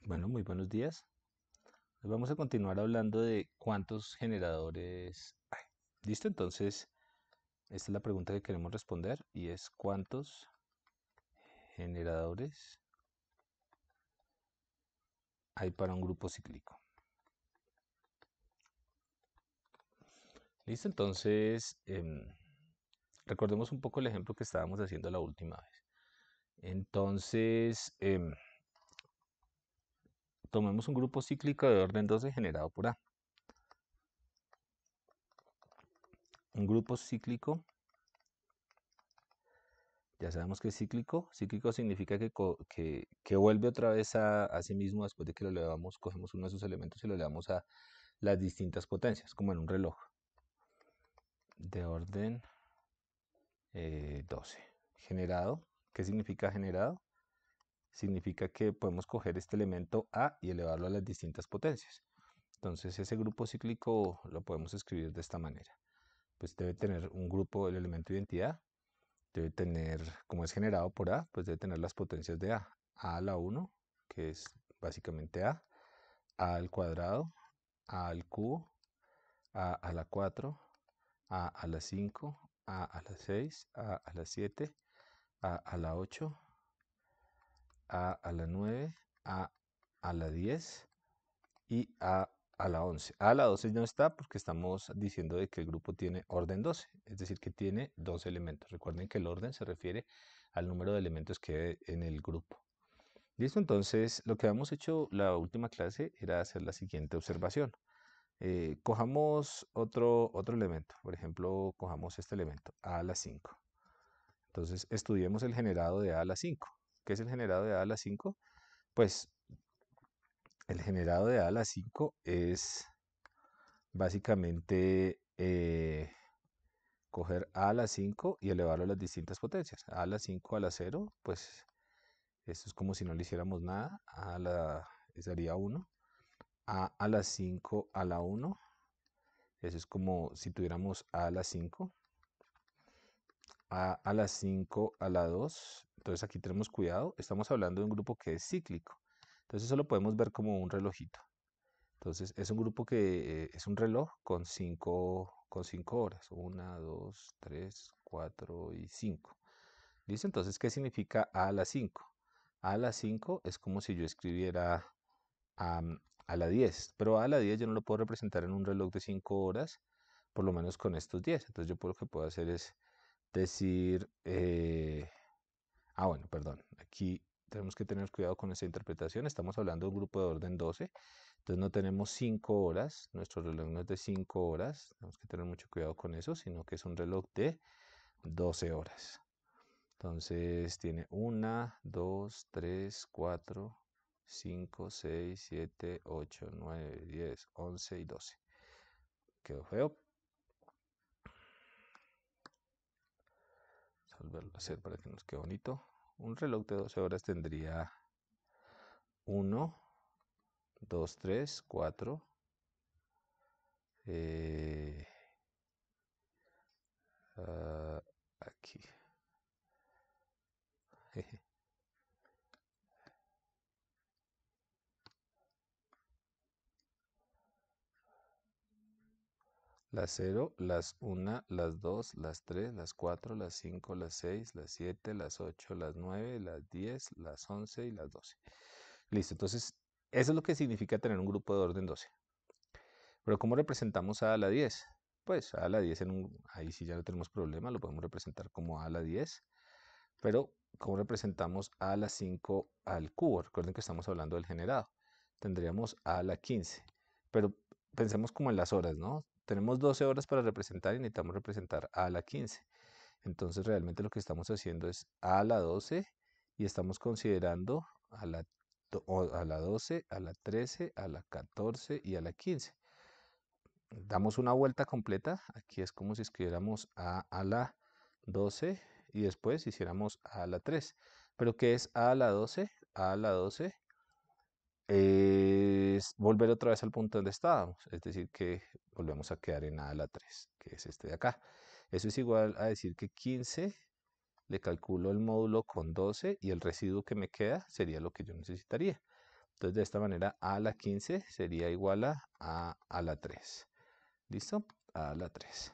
Bueno, muy buenos días. Hoy vamos a continuar hablando de cuántos generadores hay. ¿Listo? Entonces, esta es la pregunta que queremos responder y es ¿cuántos generadores hay para un grupo cíclico? ¿Listo? Entonces, recordemos un poco el ejemplo que estábamos haciendo la última vez. Entonces, tomemos un grupo cíclico de orden 12 generado por A. Un grupo cíclico. Ya sabemos que es cíclico. Cíclico significa que vuelve otra vez a sí mismo después de que lo elevamos, cogemos uno de sus elementos y lo elevamos a las distintas potencias, como en un reloj de orden 12. Generado. ¿Qué significa generado? Significa que podemos coger este elemento A y elevarlo a las distintas potencias. Entonces ese grupo cíclico lo podemos escribir de esta manera. Pues debe tener un grupo, el elemento de identidad, debe tener, como es generado por A, pues debe tener las potencias de A. A a la 1, que es básicamente A al cuadrado, A al cubo, A la 4, A la 5, A la 6, A la 7, A la 8, A la 9, A la 10 y a la 11. A la 12 no está porque estamos diciendo de que el grupo tiene orden 12, es decir, que tiene dos elementos. Recuerden que el orden se refiere al número de elementos que hay en el grupo. Listo, entonces lo que habíamos hecho la última clase era hacer la siguiente observación. Cojamos otro elemento, por ejemplo, cojamos este elemento, A a la 5. Entonces estudiemos el generado de A a la 5. ¿Qué es el generado de A a la 5? Pues el generado de A a la 5 es básicamente coger A a la 5 y elevarlo a las distintas potencias. A la 5 a la 0, pues esto es como si no le hiciéramos nada. Sería 1. A la 5 a la 1, eso es como si tuviéramos A a la 5. A la 5 a la 2. Entonces aquí tenemos cuidado, estamos hablando de un grupo que es cíclico. Entonces eso lo podemos ver como un relojito. Entonces es un grupo que es un reloj con cinco horas. 1, 2, 3, 4 y 5. ¿Listo? Entonces, ¿qué significa A a la 5? A la 5 es como si yo escribiera a la 10, pero a la 10 yo no lo puedo representar en un reloj de 5 horas, por lo menos con estos 10. Entonces yo lo que puedo hacer es decir, bueno, perdón, aquí tenemos que tener cuidado con esta interpretación. Estamos hablando de un grupo de orden 12, entonces no tenemos 5 horas, nuestro reloj no es de 5 horas, tenemos que tener mucho cuidado con eso, sino que es un reloj de 12 horas. Entonces tiene 1, 2, 3, 4, 5, 6, 7, 8, 9, 10, 11 y 12. Quedó feo. Vamos a volverlo a hacer para que nos quede bonito. Un reloj de 12 horas tendría 1, 2, 3, 4. Aquí. Las 0, las 1, las 2, las 3, las 4, las 5, las 6, las 7, las 8, las 9, las 10, las 11 y las 12. Listo, entonces eso es lo que significa tener un grupo de orden 12. Pero ¿cómo representamos a la 10? Pues a la 10 ahí sí ya no tenemos problema, lo podemos representar como a la 10. Pero ¿cómo representamos a la 5 al cubo? Recuerden que estamos hablando del generado. Tendríamos a la 15. Pero pensemos como en las horas, ¿no? Tenemos 12 horas para representar y necesitamos representar a la 15. Entonces realmente lo que estamos haciendo es a la 12 y estamos considerando a la 12, a la 13, a la 14 y a la 15. Damos una vuelta completa. Aquí es como si escribiéramos a la 12 y después hiciéramos a la 3. ¿Pero qué es a la 12? A la 12 es volver otra vez al punto donde estábamos, es decir, que volvemos a quedar en a la 3, que es este de acá. Eso es igual a decir que 15 le calculo el módulo con 12 y el residuo que me queda sería lo que yo necesitaría. Entonces, de esta manera, a a la 15 sería igual a la 3. ¿Listo? A la 3.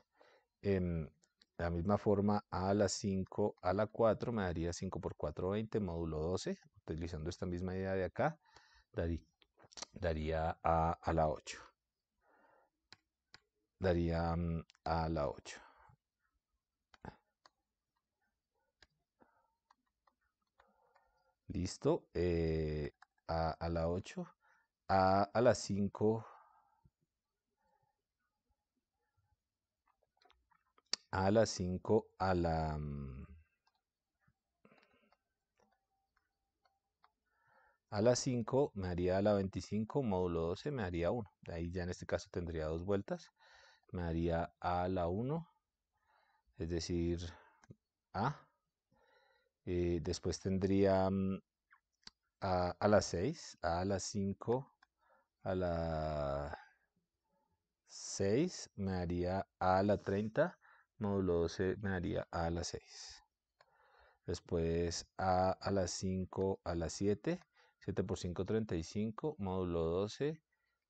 De la misma forma, a la 5 a la 4 me daría 5 por 4, 20, módulo 12. Utilizando esta misma idea de acá, daría a la 8. Daría a la 8. Listo. A la 8. A la 5. A la 5 a la... A la 5 me haría a la 25, módulo 12 me haría 1. De ahí ya en este caso tendría dos vueltas. Me daría a la 1, es decir, a. Después tendría a la 6, a la 5, a la 6 me daría a la 30, módulo 12 me daría a la 6. Después a la 5 a la 7, 7 por 5, 35, módulo 12,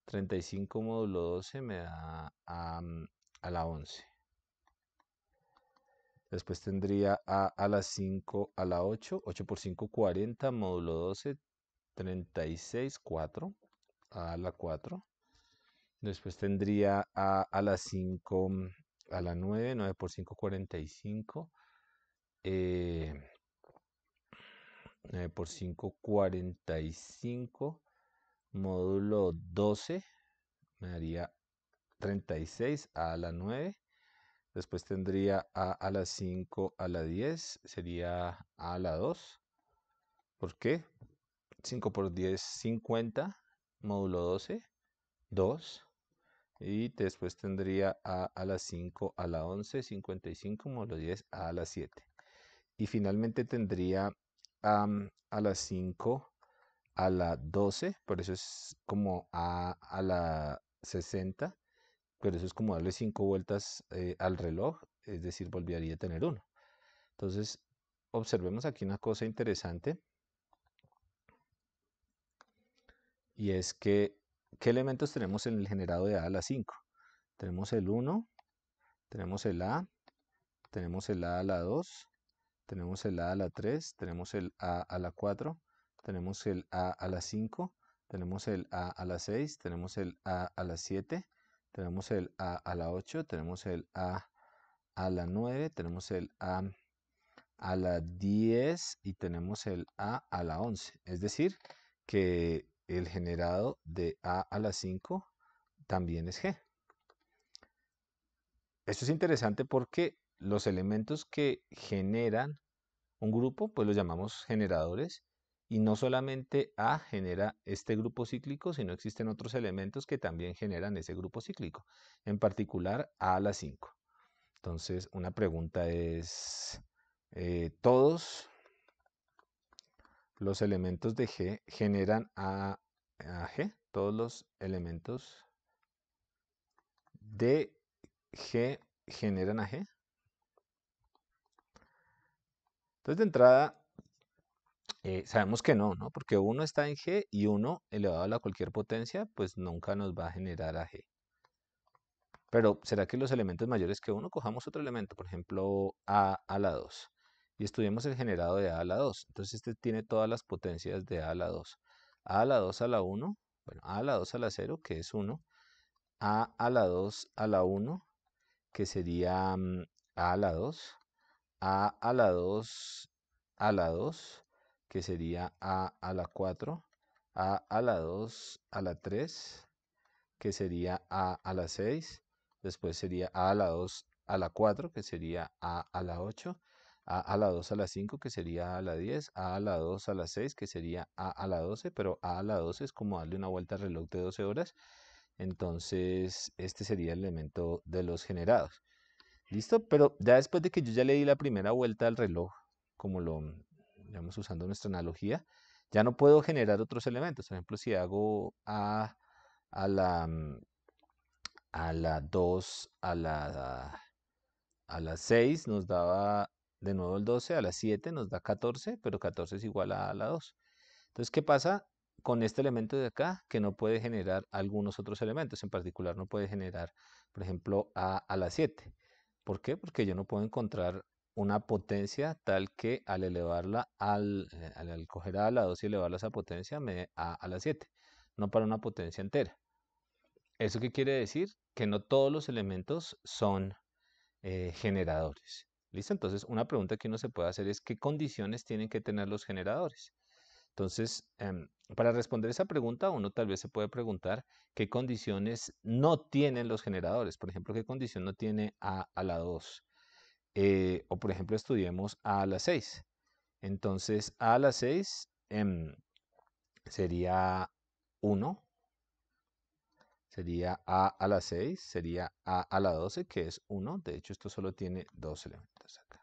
35 módulo 12 me da a la 11. Después tendría a la 5 a la 8, 8 por 5, 40, módulo 12, 36, 4, a la 4. Después tendría a la 5 a la 9, 9 por 5, 45. 9 por 5, 45. Módulo 12 me daría 36 a la 9. Después tendría a la 5 a la 10, sería a la 2. ¿Por qué? 5 por 10, 50. Módulo 12, 2. Y después tendría a la 5 a la 11, 55, módulo 10 a la 7. Y finalmente tendría a la 5 a la 12, por eso es como a la 60, pero eso es como darle 5 vueltas al reloj, es decir, volvería a tener 1. Entonces, observemos aquí una cosa interesante, y es que, ¿qué elementos tenemos en el generado de a la 5? Tenemos el 1, tenemos el a, tenemos el a la 2, tenemos el a la 3, tenemos el a la 4, tenemos el a la 5, tenemos el a la 6, tenemos el a la 7, tenemos el a la 8, tenemos el a la 9, tenemos el a la 10 y tenemos el a la 11. Es decir, que el generado de a la 5 también es G. Esto es interesante porque los elementos que generan un grupo, pues los llamamos generadores, y no solamente A genera este grupo cíclico, sino existen otros elementos que también generan ese grupo cíclico, en particular A a la 5. Entonces, una pregunta es, ¿todos los elementos de G generan a G? ¿Todos los elementos de G generan a G? Entonces, de entrada, sabemos que no, ¿no? Porque 1 está en G y 1 elevado a la cualquier potencia, pues nunca nos va a generar a G. Pero, ¿será que los elementos mayores que 1? Cojamos otro elemento, por ejemplo, a la 2, y estudiemos el generado de a a la 2. Entonces, este tiene todas las potencias de a a la 2. A la 2 a la 1, bueno, a la 2 a la 0, que es 1. A la 2 a la 1, que sería a la 2. A la 2 a la 2, que sería a la 4. A la 2 a la 3, que sería a la 6. Después sería a la 2 a la 4, que sería a la 8. A la 2 a la 5, que sería a la 10. A la 2 a la 6, que sería a la 12, pero a la 12 es como darle una vuelta al reloj de 12 horas. Entonces, este sería el elemento de los generados. ¿Listo? Pero ya después de que yo ya le di la primera vuelta al reloj, como lo digamos usando nuestra analogía, ya no puedo generar otros elementos. Por ejemplo, si hago a la, a la 2, a la 6 nos daba de nuevo el 12, a la 7 nos da 14, pero 14 es igual a la 2. Entonces, ¿qué pasa? con este elemento de acá que no puede generar algunos otros elementos. En particular, no puede generar, por ejemplo, a la 7. ¿Por qué? Porque yo no puedo encontrar una potencia tal que al elevarla al coger a la 2 y elevarla a esa potencia me dé a la 7, no para una potencia entera. ¿Eso qué quiere decir? Que no todos los elementos son generadores. ¿Listo? Entonces, una pregunta que uno se puede hacer es ¿qué condiciones tienen que tener los generadores? Entonces, para responder esa pregunta, uno tal vez se puede preguntar qué condiciones no tienen los generadores. Por ejemplo, qué condición no tiene a la 2. O por ejemplo, estudiemos a la 6. Entonces, a la 6 sería 1, sería a la 6, sería a la 12, que es 1. De hecho, esto solo tiene dos elementos acá.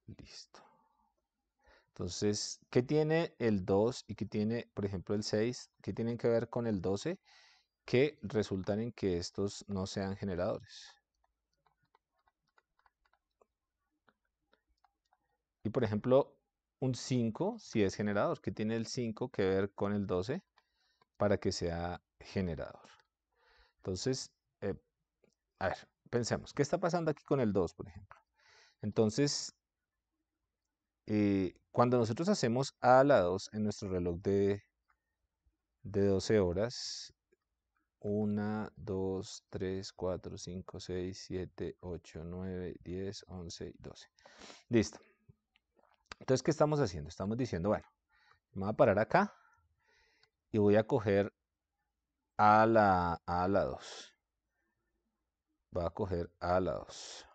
Listo. Entonces, ¿qué tiene el 2 y qué tiene, por ejemplo, el 6? ¿Qué tienen que ver con el 12? Que resultan en que estos no sean generadores. Y por ejemplo, un 5 sí es generador. ¿Qué tiene el 5 que ver con el 12 para que sea generador? Entonces, eh, a ver, pensemos, ¿qué está pasando aquí con el 2, por ejemplo? Entonces, cuando nosotros hacemos a la 2 en nuestro reloj de 12 horas, 1, 2, 3, 4, 5, 6, 7, 8, 9, 10, 11, 12. Listo. Entonces, ¿qué estamos haciendo? Estamos diciendo, bueno, me voy a parar acá y voy a coger a la 2. Voy a coger a la 2.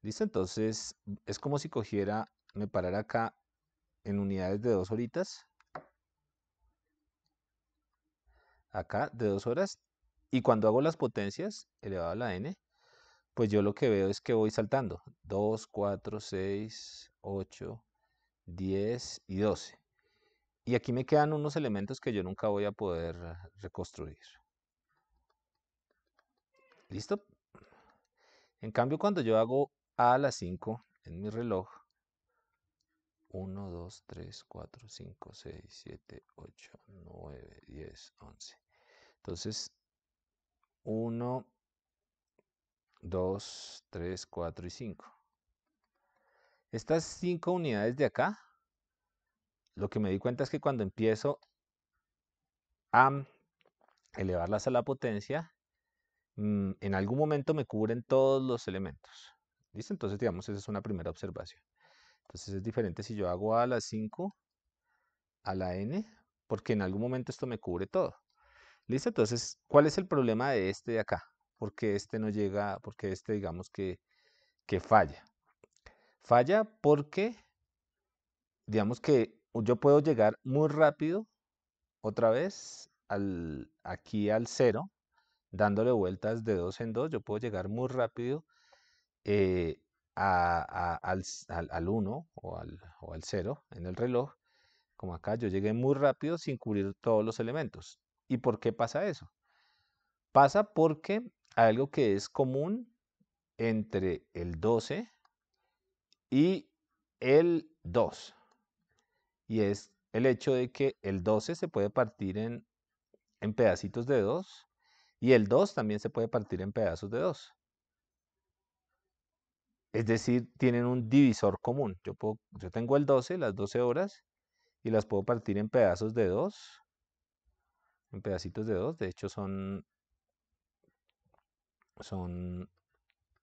Listo, entonces es como si cogiera, me parara acá en unidades de 2 horitas, acá de 2 horas, y cuando hago las potencias elevado a la n, pues yo lo que veo es que voy saltando 2, 4, 6, 8, 10 y 12. Y aquí me quedan unos elementos que yo nunca voy a poder reconstruir. ¿Listo? En cambio, cuando yo hago a la 5 en mi reloj, 1, 2, 3, 4, 5, 6, 7, 8, 9, 10, 11. Entonces, 1, 2, 3, 4 y 5. Estas 5 unidades de acá, lo que me di cuenta es que cuando empiezo a elevarlas a la potencia, en algún momento me cubren todos los elementos. ¿Listo? Entonces, digamos, esa es una primera observación. Entonces, es diferente si yo hago a la 5 a la n, porque en algún momento esto me cubre todo. ¿Listo? Entonces, ¿cuál es el problema de este de acá? Porque este no llega, porque este digamos que falla. Falla porque, digamos que yo puedo llegar muy rápido otra vez aquí al 0, dándole vueltas de 2 en 2, yo puedo llegar muy rápido eh, al 1 o al 0 en el reloj. Como acá yo llegué muy rápido sin cubrir todos los elementos. ¿Y por qué pasa eso? Pasa porque hay algo que es común entre el 12 y el 2. Y es el hecho de que el 12 se puede partir en pedacitos de 2 y el 2 también se puede partir en pedazos de 2. Es decir, tienen un divisor común. Yo tengo el 12, las 12 horas, y las puedo partir en pedazos de 2, en pedacitos de 2. De hecho, son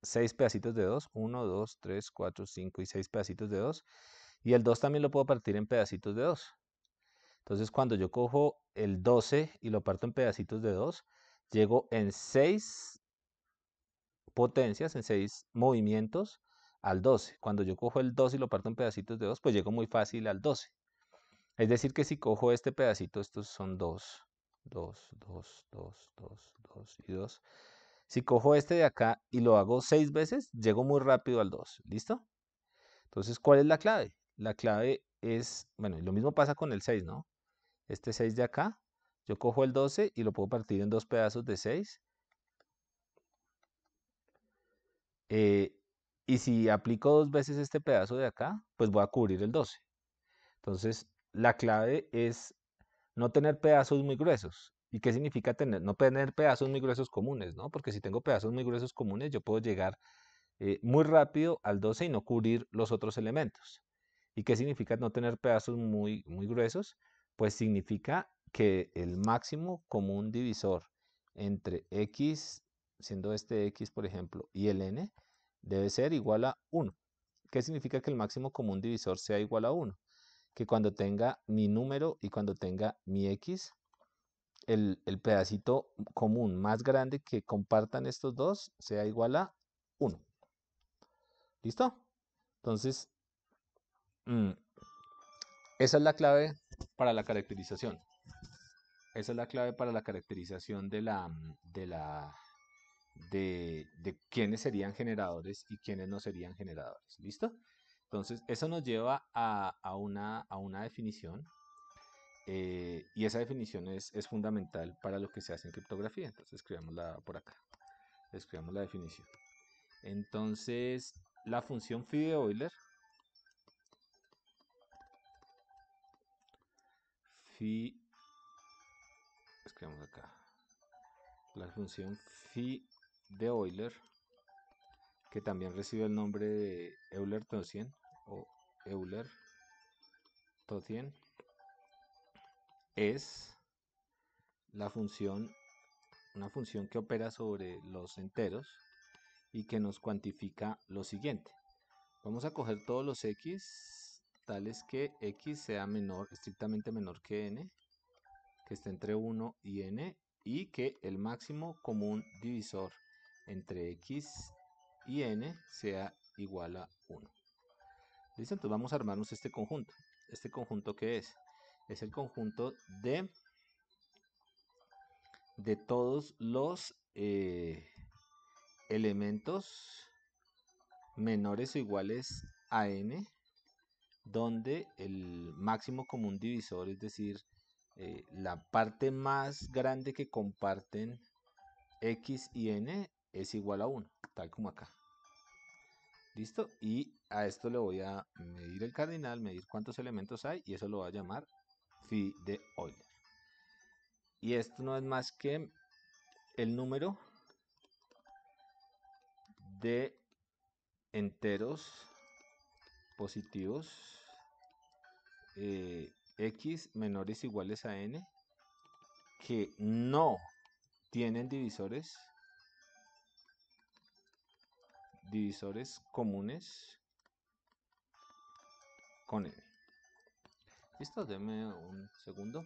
6 pedacitos de 2. 1, 2, 3, 4, 5 y 6 pedacitos de 2. Y el 2 también lo puedo partir en pedacitos de 2. Entonces, cuando yo cojo el 12 y lo parto en pedacitos de 2, llego en 6 potencias, en 6 movimientos al 12. Cuando yo cojo el 2 y lo parto en pedacitos de 2, pues llego muy fácil al 12. Es decir, que si cojo este pedacito, estos son 2, 2, 2, 2, 2, 2 y 2. Si cojo este de acá y lo hago 6 veces, llego muy rápido al 2. ¿Listo? Entonces, ¿cuál es la clave? La clave es, bueno, y lo mismo pasa con el 6, ¿no? Este 6 de acá, yo cojo el 12 y lo puedo partir en dos pedazos de 6. Y si aplico dos veces este pedazo de acá, pues voy a cubrir el 12. Entonces, la clave es no tener pedazos muy gruesos. ¿Y qué significa no tener pedazos muy gruesos comunes, ¿no? Porque si tengo pedazos muy gruesos comunes, yo puedo llegar muy rápido al 12 y no cubrir los otros elementos. ¿Y qué significa no tener pedazos muy gruesos? Pues significa que el máximo común divisor entre x, siendo este x, por ejemplo, y el n, debe ser igual a 1. ¿Qué significa que el máximo común divisor sea igual a 1? Que cuando tenga mi número y cuando tenga mi x, el pedacito común más grande que compartan estos dos sea igual a 1. ¿Listo? Entonces, mm, esa es la clave para la caracterización. Esa es la clave para la caracterización de quiénes serían generadores y quiénes no serían generadores. ¿Listo? Entonces, eso nos lleva a una definición y esa definición es fundamental para lo que se hace en criptografía. Entonces, escribámosla por acá. Escribamos la definición. Entonces, la función phi de Euler, phi, escribamos acá, la función phi de Euler, que también recibe el nombre de Euler-Totien o Euler-Totien, es la función, una función que opera sobre los enteros y que nos cuantifica lo siguiente. Vamos a coger todos los x tales que x sea menor, estrictamente menor que n, que esté entre 1 y n, y que el máximo común divisor entre x y n sea igual a 1. ¿Listo? Entonces vamos a armarnos este conjunto. ¿Este conjunto qué es? Es el conjunto de todos los elementos menores o iguales a n, donde el máximo común divisor, es decir, la parte más grande que comparten x y n, es igual a 1, tal como acá. ¿Listo? Y a esto le voy a medir el cardinal, medir cuántos elementos hay, y eso lo voy a llamar phi de Euler. Y esto no es más que el número de enteros positivos x menores o iguales a n que no tienen divisores comunes con n. ¿Listo? Deme un segundo.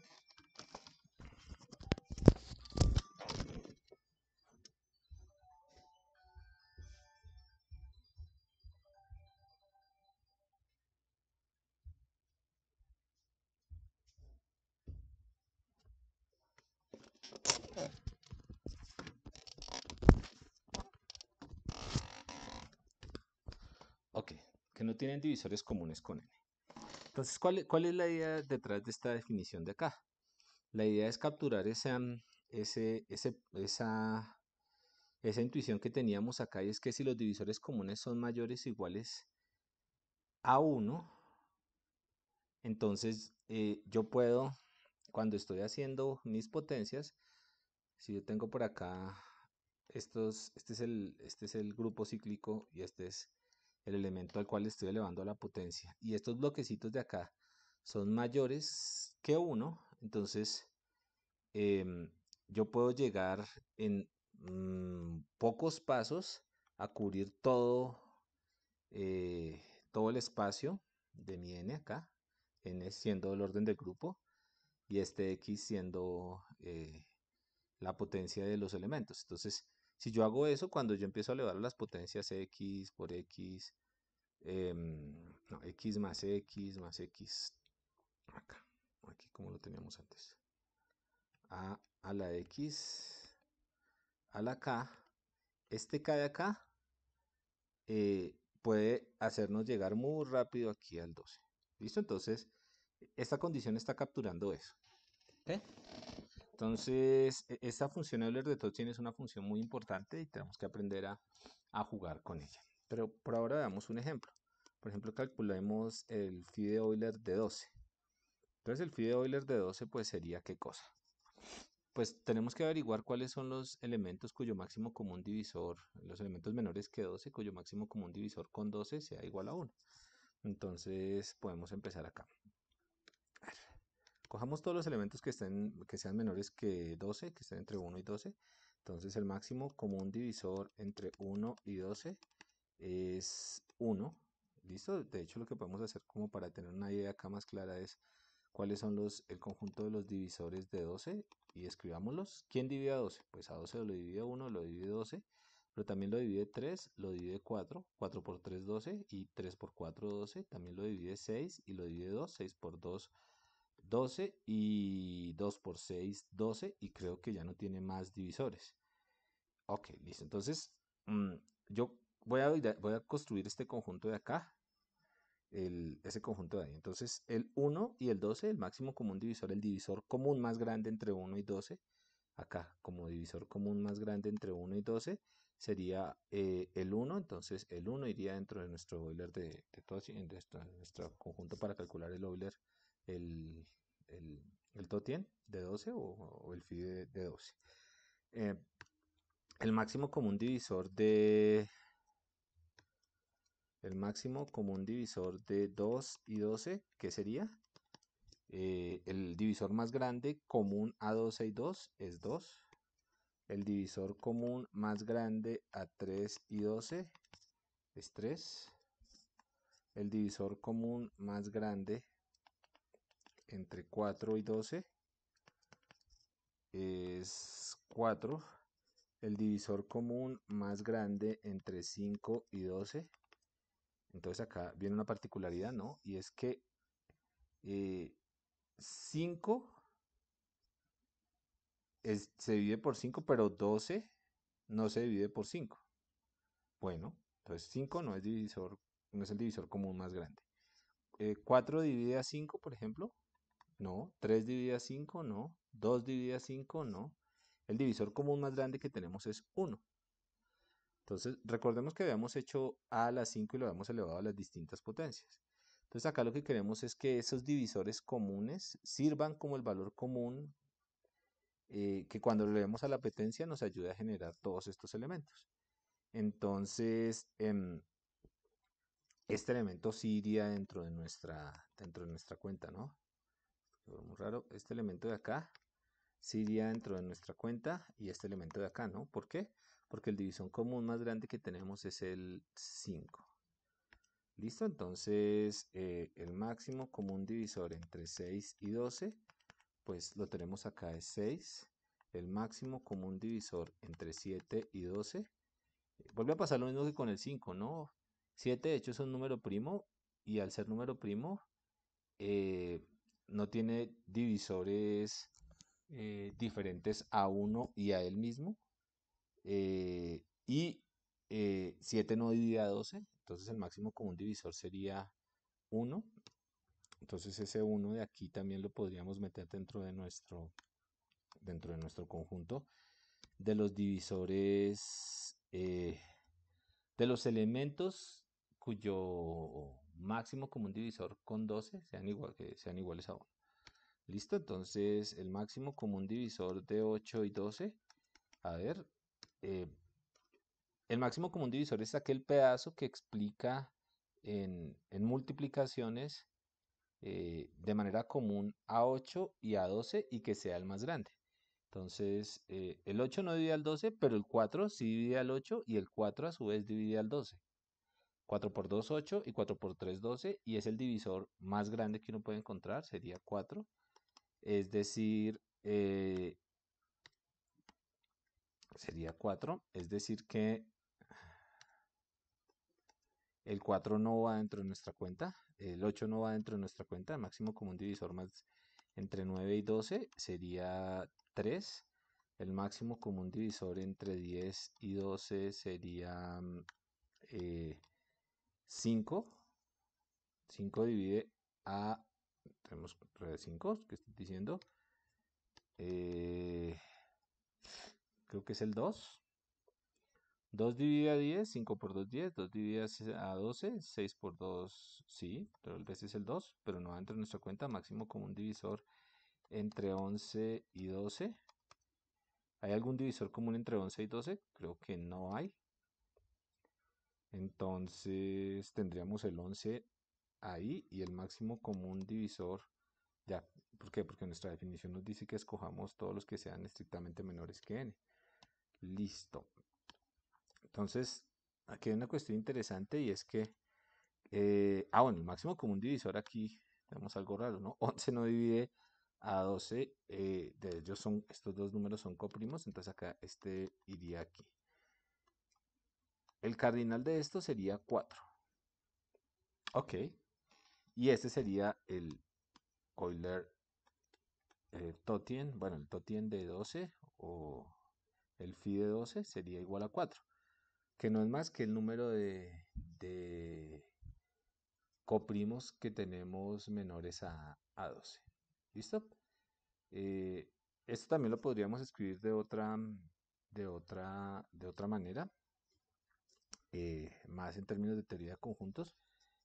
Ok, que no tienen divisores comunes con n. Entonces, ¿cuál es la idea detrás de esta definición de acá? La idea es capturar esa intuición que teníamos acá, y es que si los divisores comunes son mayores o iguales a 1, entonces yo puedo, cuando estoy haciendo mis potencias, si yo tengo por acá este es el grupo cíclico y este es el elemento al cual estoy elevando a la potencia, y estos bloquecitos de acá son mayores que 1, entonces em, yo puedo llegar en pocos pasos a cubrir todo el espacio de mi n acá, n siendo el orden del grupo y este x siendo la potencia de los elementos. Entonces, si yo hago eso, cuando yo empiezo a elevar las potencias x por x, no, x más x, acá, aquí como lo teníamos antes, a la x, a la k, este k de acá puede hacernos llegar muy rápido aquí al 12. ¿Listo? Entonces, esta condición está capturando eso. ¿Okay? Entonces, esta función Euler de Totien es una función muy importante y tenemos que aprender a jugar con ella. Pero por ahora veamos un ejemplo. Por ejemplo, calculemos el phi de Euler de 12. Entonces el phi de Euler de 12 pues sería ¿qué cosa? Pues tenemos que averiguar cuáles son los elementos cuyo máximo común divisor, los elementos menores que 12, cuyo máximo común divisor con 12 sea igual a 1. Entonces podemos empezar acá. Cojamos todos los elementos que sean menores que 12, que estén entre 1 y 12. Entonces el máximo común divisor entre 1 y 12 es 1. ¿Listo? De hecho, lo que podemos hacer como para tener una idea acá más clara es cuáles son el conjunto de los divisores de 12 y escribámoslos. ¿Quién divide a 12? Pues a 12 lo divide 1, lo divide 12, pero también lo divide 3, lo divide 4, 4 por 3 12 y 3 por 4 12, también lo divide 6 y lo divide 2, 6 por 2 12 y 2 por 6 12 y creo que ya no tiene más divisores. Ok, listo. Entonces, mm, yo voy a construir este conjunto de acá, ese conjunto de ahí. Entonces, el 1 y el 12, el máximo común divisor, el divisor común más grande entre 1 y 12, acá como divisor común más grande entre 1 y 12, sería el 1. Entonces, el 1 iría dentro de nuestro Euler de Totien, en nuestro conjunto para calcular el Euler, el, el Totien de 12 o el phi de 12. Eh, el máximo común divisor de 2 y 12, ¿qué sería? El divisor más grande común a 12 y 2 es 2. El divisor común más grande a 3 y 12 es 3. El divisor común más grande entre 4 y 12 es 4. El divisor común más grande entre 5 y 12. Entonces acá viene una particularidad, ¿no? Y es que 5 se divide por 5, pero 12 no se divide por 5. Bueno, entonces 5 no es el divisor común más grande. 4 divide a 5, por ejemplo. No. 3 divide a 5, no. 2 divide a 5, no. El divisor común más grande que tenemos es 1. Entonces, recordemos que habíamos hecho a la 5 y lo habíamos elevado a las distintas potencias. Entonces, acá lo que queremos es que esos divisores comunes sirvan como el valor común que cuando lo elevemos a la potencia nos ayude a generar todos estos elementos. Entonces, este elemento sí iría dentro de nuestra cuenta, ¿no? Muy raro. Este elemento de acá sí iría dentro de nuestra cuenta y este elemento de acá, ¿no? ¿Por qué? Porque el divisor común más grande que tenemos es el 5. ¿Listo? Entonces, el máximo común divisor entre 6 y 12, pues lo tenemos acá, es 6. El máximo común divisor entre 7 y 12, vuelve a pasar lo mismo que con el 5, ¿no? 7 de hecho es un número primo y al ser número primo eh, no tiene divisores diferentes a 1 y a él mismo. Y 7 no divide a 12, entonces el máximo común divisor sería 1. Entonces ese 1 de aquí también lo podríamos meter dentro de nuestro conjunto de los divisores, de los elementos cuyo máximo común divisor con 12 sean iguales a 1. ¿Listo? Entonces el máximo común divisor de 8 y 12, a ver, eh, el máximo común divisor es aquel pedazo que explica en multiplicaciones de manera común a 8 y a 12 y que sea el más grande. Entonces, el 8 no divide al 12, pero el 4 sí divide al 8 y el 4 a su vez divide al 12. 4 por 2, 8 y 4 por 3, 12 y es el divisor más grande que uno puede encontrar, sería 4. Es decir, sería 4, es decir que el 4 no va dentro de nuestra cuenta, el 8 no va dentro de nuestra cuenta, el máximo común divisor más entre 9 y 12 sería 3, el máximo común divisor entre 10 y 12 sería 5, 5 divide a, tenemos 5, ¿qué estoy diciendo? Creo que es el 2, 2 dividido a 10, 5 por 2, 10, 2 dividido a 12, 6 por 2, sí, pero el veces es el 2, pero no entra en nuestra cuenta. Máximo común divisor entre 11 y 12. ¿Hay algún divisor común entre 11 y 12? Creo que no hay. Entonces tendríamos el 11 ahí y el máximo común divisor, ya, ¿por qué? Porque nuestra definición nos dice que escojamos todos los que sean estrictamente menores que n. Listo. Entonces, aquí hay una cuestión interesante y es que, bueno, el máximo común divisor aquí tenemos algo raro, ¿no? 11 no divide a 12, de ellos estos dos números son coprimos, entonces acá este iría aquí. El cardinal de esto sería 4. Ok. Y este sería el Euler Totien. Bueno, el Totien de 12 o el phi de 12 sería igual a 4, que no es más que el número de coprimos que tenemos menores a 12. ¿Listo? Eh, Esto también lo podríamos escribir de otra manera, más en términos de teoría de conjuntos,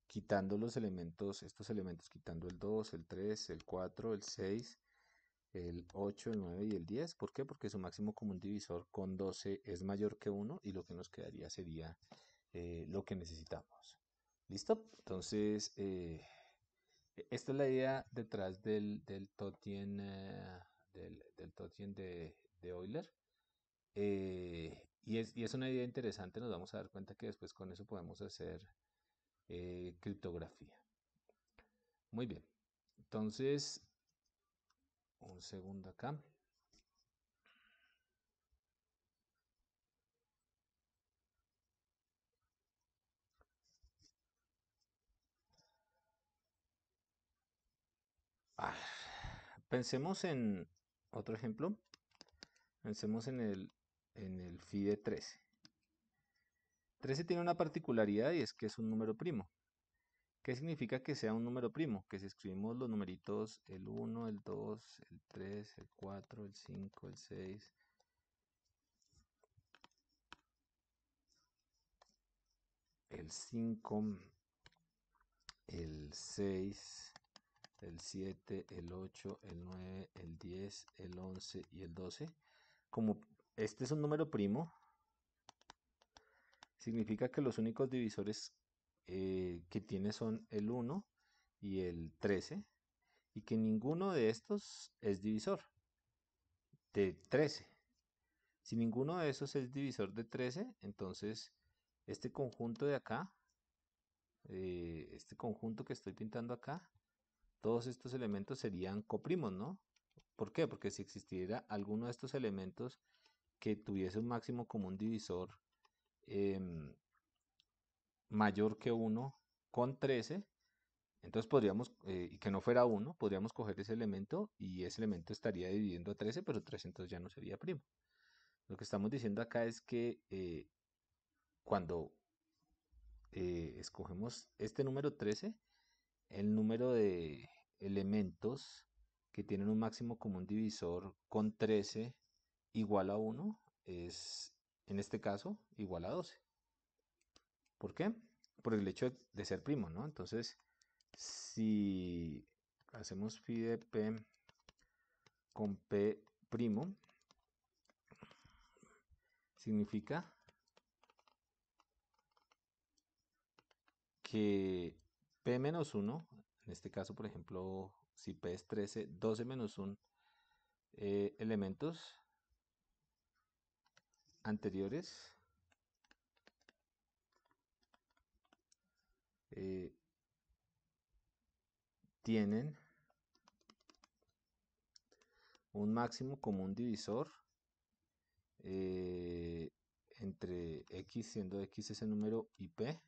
quitando los elementos, estos elementos, quitando el 2, el 3, el 4, el 6, el 8, el 9 y el 10. ¿Por qué? Porque su máximo común divisor con 12 es mayor que 1 y lo que nos quedaría sería lo que necesitamos. ¿Listo? Entonces, esta es la idea detrás del Totien, del Totien de Euler. Y es una idea interesante, nos vamos a dar cuenta que después con eso podemos hacer criptografía. Muy bien, entonces, un segundo acá. Ah, Pensemos en otro ejemplo. Pensemos en el phi de 13. 13 tiene una particularidad y es que es un número primo. ¿Qué significa que sea un número primo? Que si escribimos los numeritos el 1, el 2, el 3, el 4, el 5, el 6, el 5, el 6, el 7, el 8, el 9, el 10, el 11 y el 12. Como este es un número primo, significa que los únicos divisores que tiene son el 1 y el 13 y que ninguno de estos es divisor de 13. Si ninguno de esos es divisor de 13, entonces este conjunto de acá, este conjunto que estoy pintando acá, todos estos elementos serían coprimos, ¿no? ¿Por qué? Porque si existiera alguno de estos elementos que tuviese un máximo común divisor em, mayor que 1 con 13, entonces podríamos, y que no fuera 1, podríamos coger ese elemento y ese elemento estaría dividiendo a 13, pero 13 entonces ya no sería primo. Lo que estamos diciendo acá es que cuando escogemos este número 13, el número de elementos que tienen un máximo común divisor con 13 igual a 1 es, en este caso, igual a 12. ¿Por qué? Por el hecho de ser primo, ¿no? Entonces, si hacemos phi de p con p primo, significa que p menos 1, en este caso, por ejemplo, si p es 13, 12 menos 1 elementos anteriores eh, tienen un máximo común divisor eh, entre x, siendo x ese número, y p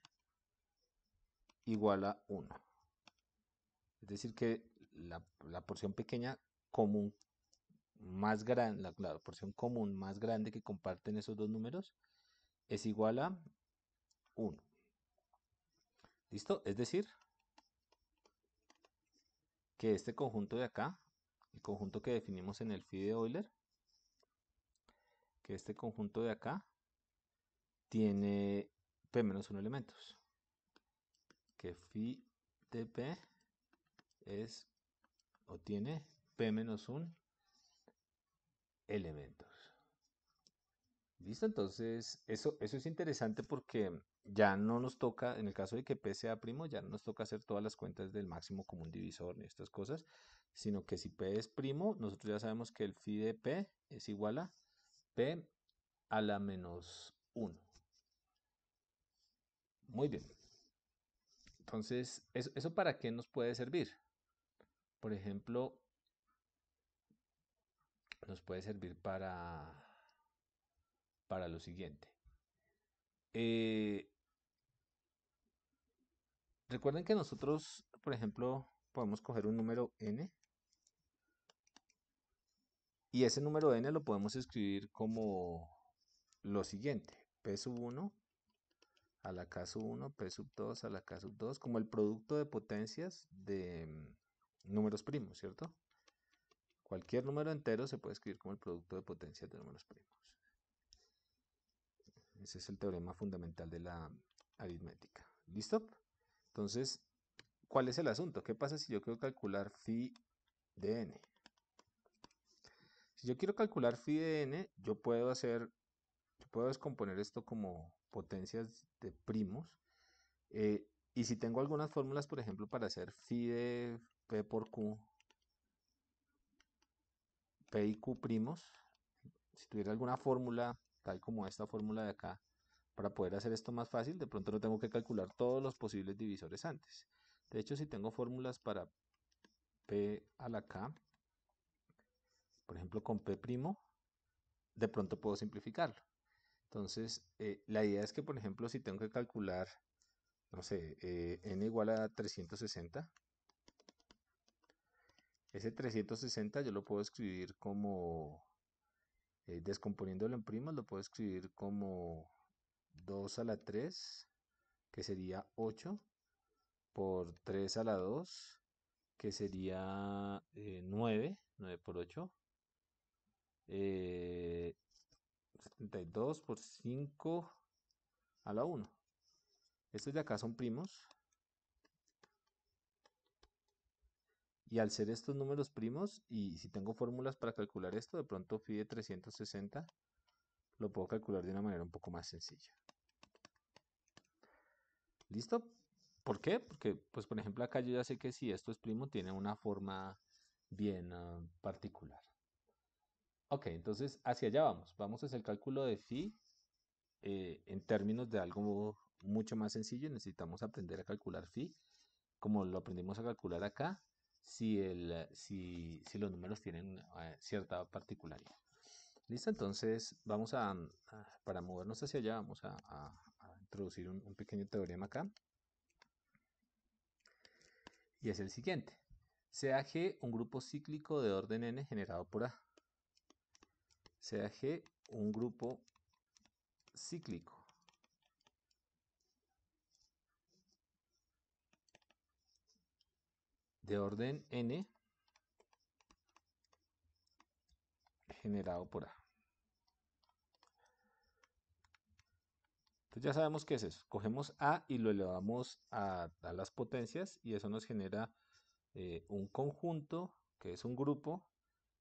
igual a 1. Es decir, que la porción pequeña común más grande, la porción común más grande que comparten esos dos números es igual a 1. ¿Listo? Es decir, que este conjunto de acá, el conjunto que definimos en el phi de Euler, que este conjunto de acá tiene p menos 1 elementos. Que phi de p es o tiene p menos 1 elementos. ¿Listo? Entonces, eso es interesante porque ya no nos toca, en el caso de que P sea primo, ya no nos toca hacer todas las cuentas del máximo común divisor ni estas cosas, sino que si P es primo, nosotros ya sabemos que el phi de P es igual a P a la menos 1. Muy bien. Entonces, ¿eso para qué nos puede servir? Por ejemplo, nos puede servir para lo siguiente. Recuerden que nosotros, por ejemplo, podemos coger un número n y ese número n lo podemos escribir como lo siguiente: p sub 1 a la k sub 1, p sub 2 a la k sub 2, como el producto de potencias de números primos, ¿cierto? Cualquier número entero se puede escribir como el producto de potencias de números primos. Ese es el teorema fundamental de la aritmética. ¿Listo? Entonces, ¿cuál es el asunto? ¿Qué pasa si yo quiero calcular phi de n? Si yo quiero calcular phi de n, yo puedo descomponer esto como potencias de primos. Y si tengo algunas fórmulas, por ejemplo, para hacer phi de p por q, p y q primos, si tuviera alguna fórmula, tal como esta fórmula de acá, para poder hacer esto más fácil, de pronto no tengo que calcular todos los posibles divisores antes. De hecho, si tengo fórmulas para p a la k, por ejemplo, con p primo, de pronto puedo simplificarlo. Entonces, la idea es que, por ejemplo, si tengo que calcular, no sé, n igual a 360, ese 360 yo lo puedo escribir como, descomponiéndolo en primas, lo puedo escribir como 2 a la 3, que sería 8, por 3 a la 2, que sería 9 por 8, 72 por 5 a la 1. Estos de acá son primos. Y al ser estos números primos, y si tengo fórmulas para calcular esto, de pronto phi de 360 lo puedo calcular de una manera un poco más sencilla. ¿Listo? ¿Por qué? Porque, pues, por ejemplo, acá yo ya sé que si esto es primo, tiene una forma bien particular. Ok, entonces hacia allá vamos. Vamos a hacer el cálculo de phi en términos de algo mucho más sencillo. Necesitamos aprender a calcular phi, como lo aprendimos a calcular acá, si los números tienen cierta particularidad. ¿Listo? Entonces vamos para movernos hacia allá, vamos a introducir un pequeño teorema acá. Y es el siguiente. Sea G un grupo cíclico de orden n generado por A. Sea G un grupo cíclico de orden n generado por A. Entonces ya sabemos qué es eso. Cogemos A y lo elevamos a las potencias y eso nos genera un conjunto que es un grupo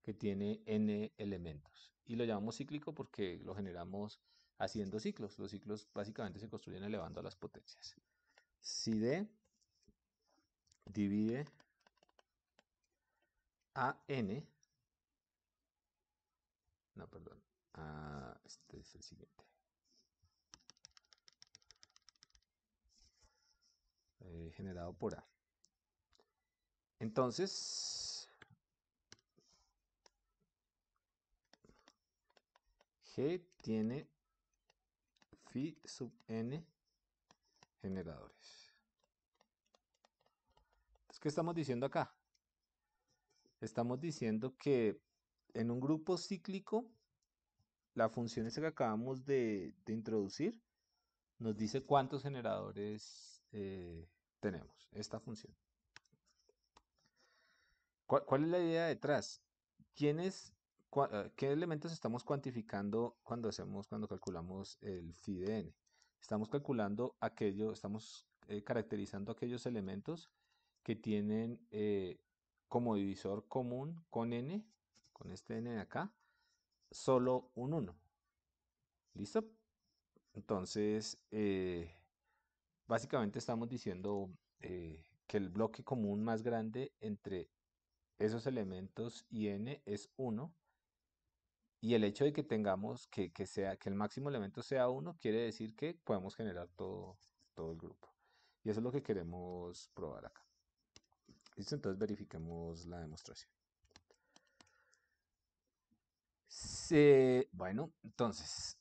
que tiene n elementos. Y lo llamamos cíclico porque lo generamos haciendo ciclos. Los ciclos básicamente se construyen elevando a las potencias. Si D divide a n, no, perdón, este es el siguiente. Generado por A. Entonces, G tiene phi sub n generadores. Entonces, ¿qué estamos diciendo acá? Estamos diciendo que en un grupo cíclico, la función esa que acabamos de introducir nos dice cuántos generadores tenemos, esta función. ¿Cuál es la idea detrás? ¿Quiénes ¿qué elementos estamos cuantificando cuando calculamos el phi de n? Estamos calculando estamos caracterizando aquellos elementos que tienen como divisor común con n, con este n de acá, solo un 1. ¿Listo? Entonces, básicamente estamos diciendo que el bloque común más grande entre esos elementos y n es 1. Y el hecho de que tengamos que el máximo elemento sea 1 quiere decir que podemos generar todo el grupo. Y eso es lo que queremos probar acá. ¿Listo? Entonces verifiquemos la demostración. Bueno, entonces,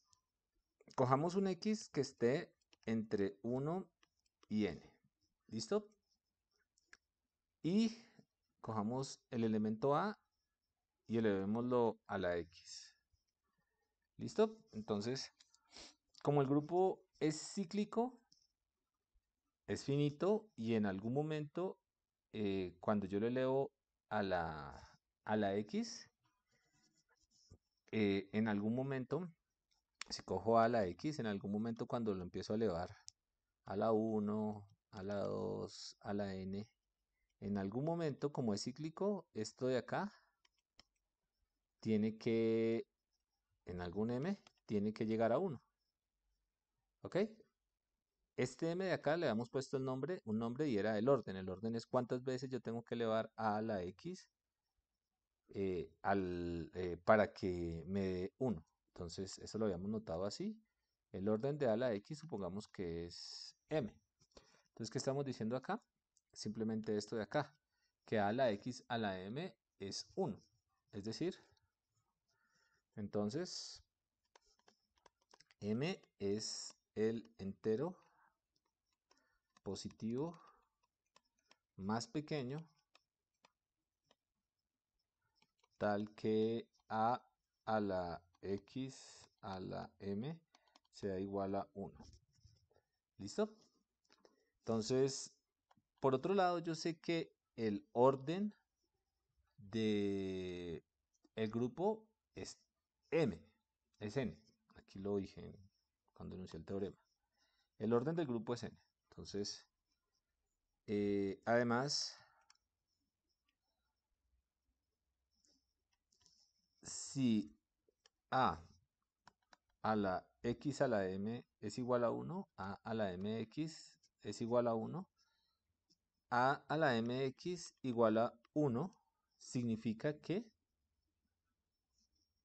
cojamos un x que esté entre 1 y n. ¿Listo? Y cojamos el elemento a y elevémoslo a la x. ¿Listo? Entonces, como el grupo es cíclico, es finito y en algún momento, cuando yo lo elevo a la x, en algún momento, si cojo a la x, en algún momento cuando lo empiezo a elevar a la 1, a la 2, a la n, en algún momento, como es cíclico, esto de acá tiene que, en algún m, tiene que llegar a 1. ¿Ok? Este m de acá le hemos puesto un nombre y era el orden. El orden es cuántas veces yo tengo que elevar a la x para que me dé 1. Entonces, eso lo habíamos notado así. El orden de a la x supongamos que es m. Entonces, ¿qué estamos diciendo acá? Simplemente esto de acá, que a la x a la m es 1. Es decir, entonces, m es el entero positivo más pequeño tal que a la x a la m sea igual a 1. ¿Listo? Entonces, por otro lado, yo sé que el orden de el grupo es m, es n. Aquí lo dije cuando enuncié el teorema. El orden del grupo es n. Entonces, además, si a la x a la m es igual a 1, a la mx es igual a 1, a la mx igual a 1 significa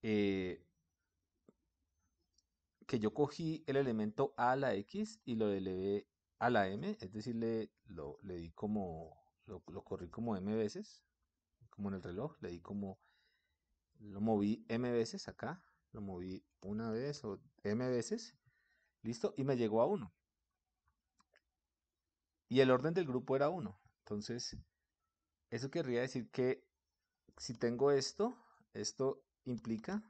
eh, que yo cogí el elemento a la x y lo elevé a la m, es decir, le di lo corrí como m veces, como en el reloj, lo moví m veces acá, lo moví una vez o m veces, listo, y me llegó a 1. Y el orden del grupo era 1. Entonces, eso querría decir que si tengo esto implica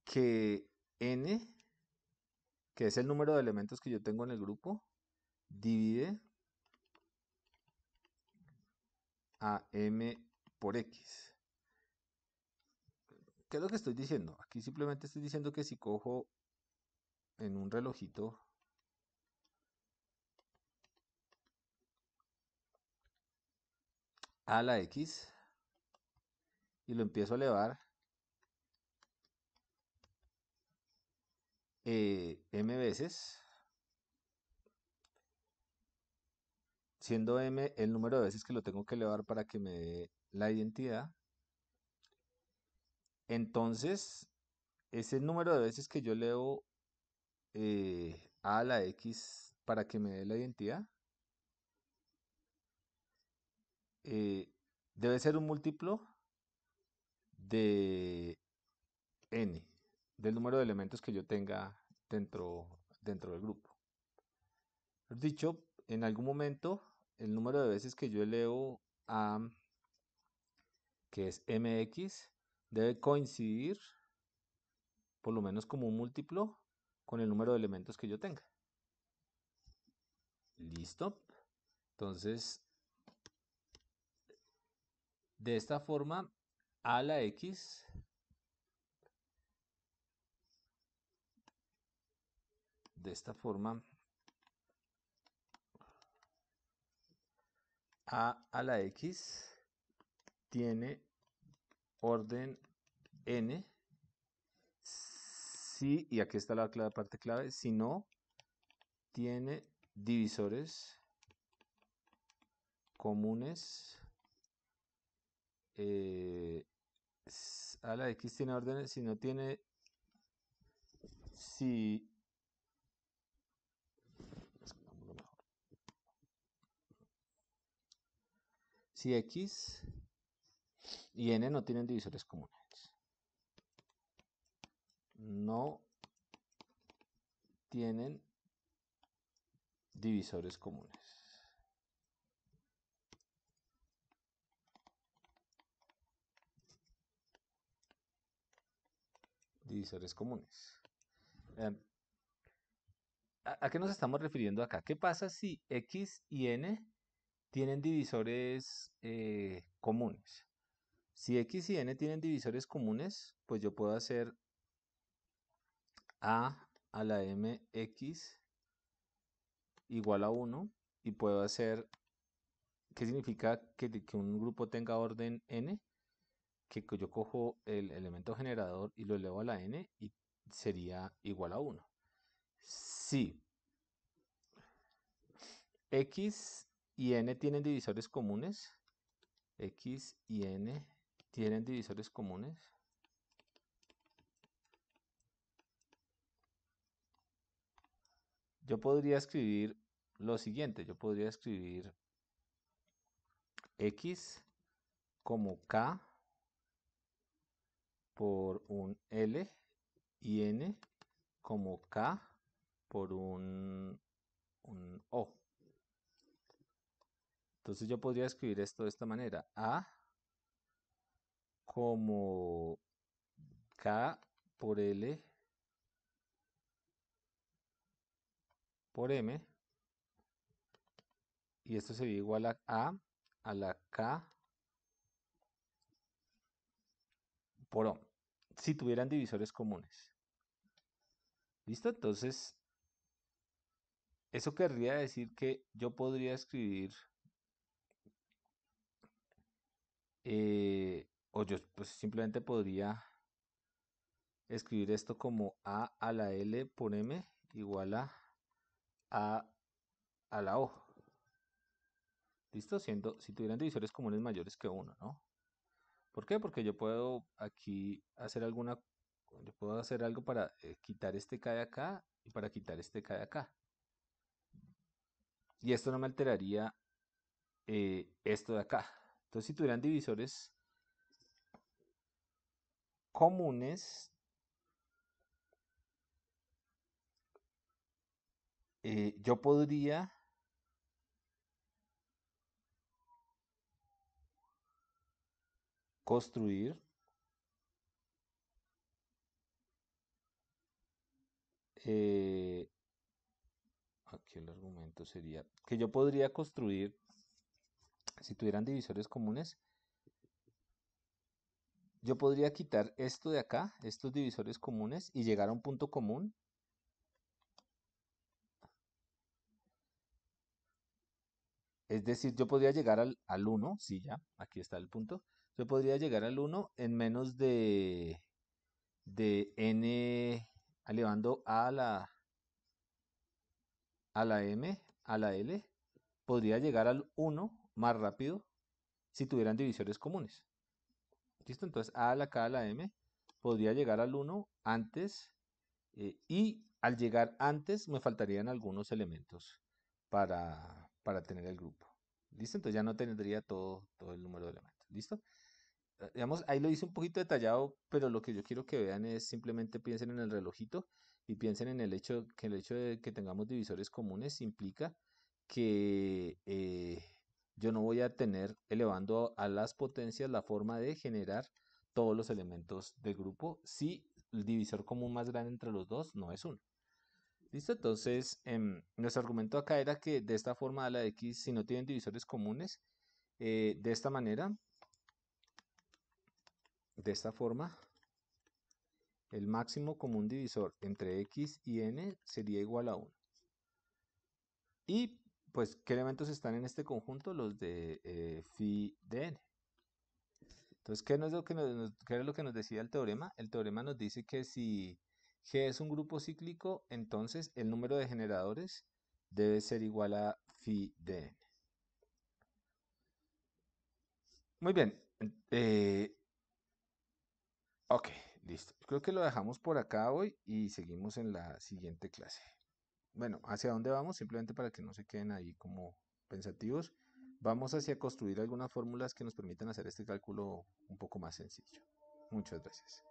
que n, que es el número de elementos que yo tengo en el grupo, divide a m por x. ¿Qué es lo que estoy diciendo? Aquí simplemente estoy diciendo que si cojo en un relojito a la x y lo empiezo a elevar m veces, siendo m el número de veces que lo tengo que elevar para que me dé la identidad, entonces ese número de veces que yo elevo a la x para que me dé la identidad debe ser un múltiplo de n, del número de elementos que yo tenga dentro del grupo. Dicho, en algún momento el número de veces que yo elevo a, que es mx, debe coincidir por lo menos como un múltiplo con el número de elementos que yo tenga. ¿Listo? Entonces, De esta forma, a la x de esta forma, a la x tiene orden n si, y aquí está la parte clave, si no tiene divisores comunes. A la x tiene orden si no tiene, si x y n no tienen divisores comunes. No tienen divisores comunes. Divisores comunes. ¿A qué nos estamos refiriendo acá? ¿Qué pasa si x y n tienen divisores comunes? Si x y n tienen divisores comunes, pues yo puedo hacer a la mx igual a 1 y puedo hacer, ¿qué significa que un grupo tenga orden n? Que yo cojo el elemento generador y lo elevo a la n y sería igual a 1. Si x y n tienen divisores comunes, x y n tienen divisores comunes, yo podría escribir lo siguiente, yo podría escribir x como k por un L y n como k por un O. Entonces yo podría escribir esto de esta manera. A como k por L por m. Y esto sería igual a la k por O. Si tuvieran divisores comunes. ¿Listo? Entonces, eso querría decir que yo podría escribir, o yo pues simplemente podría escribir esto como a la L por m igual a la O. ¿Listo? Si tuvieran divisores comunes mayores que 1, ¿no? ¿Por qué? Porque yo puedo aquí hacer yo puedo hacer algo para quitar este k de acá y para quitar este k de acá. Y esto no me alteraría esto de acá. Entonces, si tuvieran divisores comunes, yo podría construir aquí el argumento sería que yo podría construir, si tuvieran divisores comunes, yo podría quitar esto de acá, estos divisores comunes, y llegar a un punto común. Es decir, yo podría llegar al 1, sí, ya, aquí está el punto. Yo podría llegar al 1 en menos de n elevando a la m, a la l. Podría llegar al 1 más rápido si tuvieran divisores comunes. ¿Listo? Entonces a la k a la m podría llegar al 1 antes y al llegar antes me faltarían algunos elementos para tener el grupo. ¿Listo? Entonces ya no tendría todo el número de elementos. ¿Listo? Digamos, ahí lo hice un poquito detallado, pero lo que yo quiero que vean es simplemente piensen en el relojito y piensen en el hecho de que tengamos divisores comunes implica que yo no voy a tener elevando a las potencias la forma de generar todos los elementos del grupo si el divisor común más grande entre los dos no es 1. ¿Listo? Entonces, nuestro argumento acá era que de esta forma a la x, si no tienen divisores comunes, de esta manera, De esta forma, el máximo común divisor entre x y n sería igual a 1. Y pues, ¿qué elementos están en este conjunto? Los de phi de n. Entonces, ¿qué es lo que qué es lo que nos decía el teorema? El teorema nos dice que si G es un grupo cíclico, entonces el número de generadores debe ser igual a phi de n. Muy bien. Ok, listo. Creo que lo dejamos por acá hoy y seguimos en la siguiente clase. Bueno, ¿hacia dónde vamos? Simplemente para que no se queden ahí como pensativos. Vamos hacia construir algunas fórmulas que nos permitan hacer este cálculo un poco más sencillo. Muchas gracias.